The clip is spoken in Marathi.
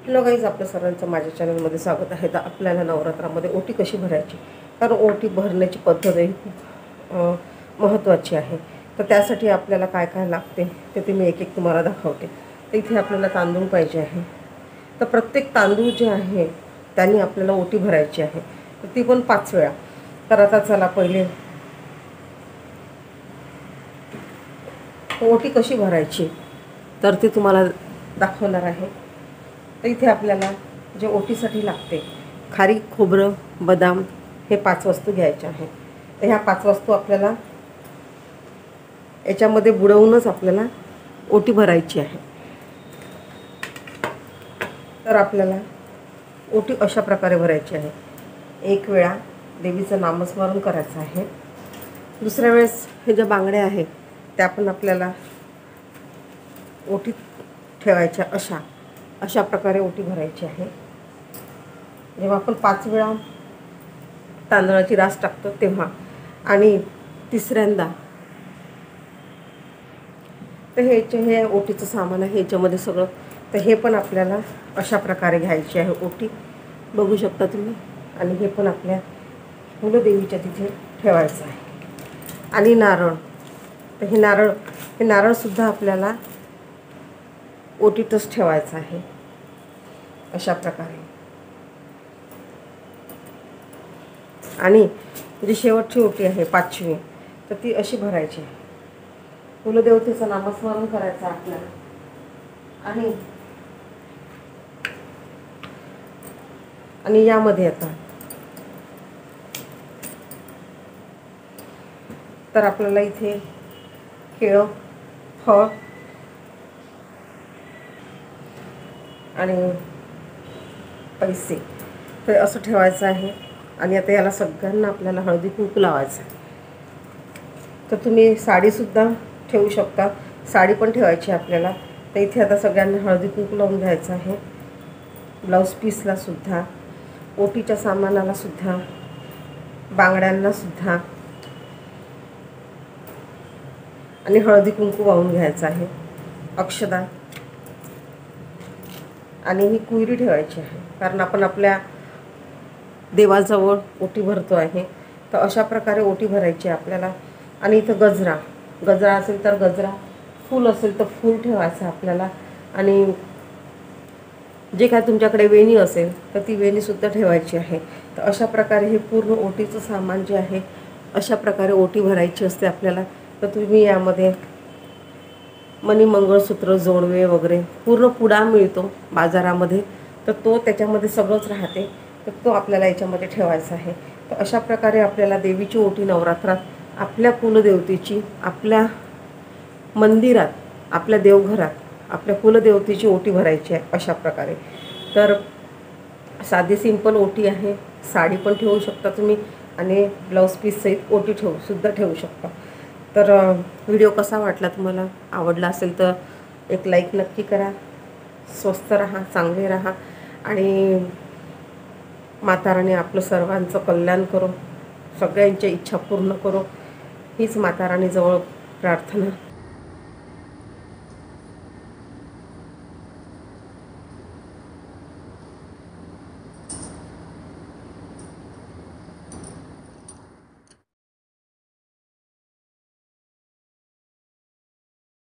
हॅलो गाईज, आपल्या सर्वांचं माझ्या चॅनलमध्ये स्वागत आहे. तर आपल्याला नवरात्रामध्ये ओटी कशी भरायची, कारण ओटी भरण्याची पद्धत ही खूप महत्त्वाची आहे. तर त्यासाठी आपल्याला काय काय लागते ते मी एक एक तुम्हाला दाखवते. तर इथे आपल्याला तांदूळ पाहिजे आहे. तर प्रत्येक तांदूळ जे आहे त्यांनी आपल्याला ओटी भरायची आहे, तर ती पण 5 वेळा. तर आता चला पहिले ओटी कशी भरायची तर ती तुम्हाला दाखवणार आहे. तर इथे आपल्याला जे ओटीसाठी लागते, खारी, खोबरं, बदाम हे 5 वस्तू घ्यायच्या आहेत. तर ह्या 5 वस्तू आपल्याला याच्यामध्ये बुडवूनच आपल्याला ओटी भरायची आहे. तर आपल्याला ओटी अशा प्रकारे भरायची आहे. एक वेळा देवीचं नामस्मरण करायचं आहे. दुसऱ्या वेळेस हे ज्या बांगड्या आहेत त्या पण आपल्याला ओटीत ठेवायच्या. अशा प्रकारे ओटी भरायची आहे. जेव्हा आपण 5 वेळा तांदळाची रास टाकतो तेव्हा, आणि तिसऱ्यांदा तर हे ओटीचं सामान आहे ह्याच्यामध्ये सगळं. तर हे पण आपल्याला अशा प्रकारे घ्यायची आहे ओटी, बघू शकता तुम्ही. आणि हे पण आपल्या कुलदेवीच्या तिथे ठेवायचं आहे. आणि नारळ, तर हे नारळसुद्धा आपल्याला ओटीतच ठेवायचं आहे अशा प्रकारे. आणि जी शेवटची ओटी आहे 5वी, तर ती अशी भरायची आहे. कुलदेवतेचं नामस्मरण करायचं आपल्याला. आणि यामध्ये आता तर आपल्याला इथे केळं, फळ आणि पैसे तर असं ठेवायचं आहे. आणि आता याला सगळ्यांना आपल्याला हळदी कुंकू लावायचं आहे. तर तुम्ही साडीसुद्धा ठेवू शकता, साडी पण ठेवायची आपल्याला. तर इथे आता सगळ्यांना हळदी कुंकू लावून घ्यायचं आहे. ब्लाऊज पीसलासुद्धा, ओटीच्या सामानालासुद्धा, बांगड्यांनासुद्धा, आणि हळदी कुंकू वाहून घ्यायचं आहे. अक्षदा आणि ही कुयरी ठेवायची आहे, कारण आपण आपल्या देवाजवळ ओटी भरतो आहे. तर अशा प्रकारे ओटी भरायची आहे आपल्याला. आणि इथं गजरा असेल तर गजरा, फूल असेल तर फूल ठेवायचं आपल्याला. आणि जे काय तुमच्याकडे वेणी असेल तर ती वेणीसुद्धा ठेवायची आहे. तर अशा प्रकारे हे पूर्ण ओटीचं सामान जे आहे अशा प्रकारे ओटी भरायची असते आपल्याला. तर तुम्ही यामध्ये मणी, मंगळसूत्र, जोडवे वगैरे पूर्ण पुडा मिळतो बाजारामध्ये, तर तो त्याच्यामध्ये सगळंच राहते. तर तो आपल्याला याच्यामध्ये ठेवायचा आहे. तर अशा प्रकारे आपल्याला देवीची ओटी नवरात्रात आपल्या कुलदेवतेची, आपल्या मंदिरात, आपल्या देवघरात आपल्या कुलदेवतेची ओटी भरायची आहे अशा प्रकारे. तर साधी सिंपल ओटी आहे. साडी पण ठेवू शकता तुम्ही, आणि ब्लाऊज पीस सहित ओटी सुद्धा ठेवू शकता. तर व्हिडिओ कसा वाटला तुम्हाला, आवडला असेल तर एक लाईक नक्की करा. स्वस्थ राहा, चांगले राहा, आणि माता राणी आपलं सर्वांचं कल्याण करो, सगळ्यांच्या इच्छा पूर्ण करो, हीच माता राणीजवळ प्रार्थना.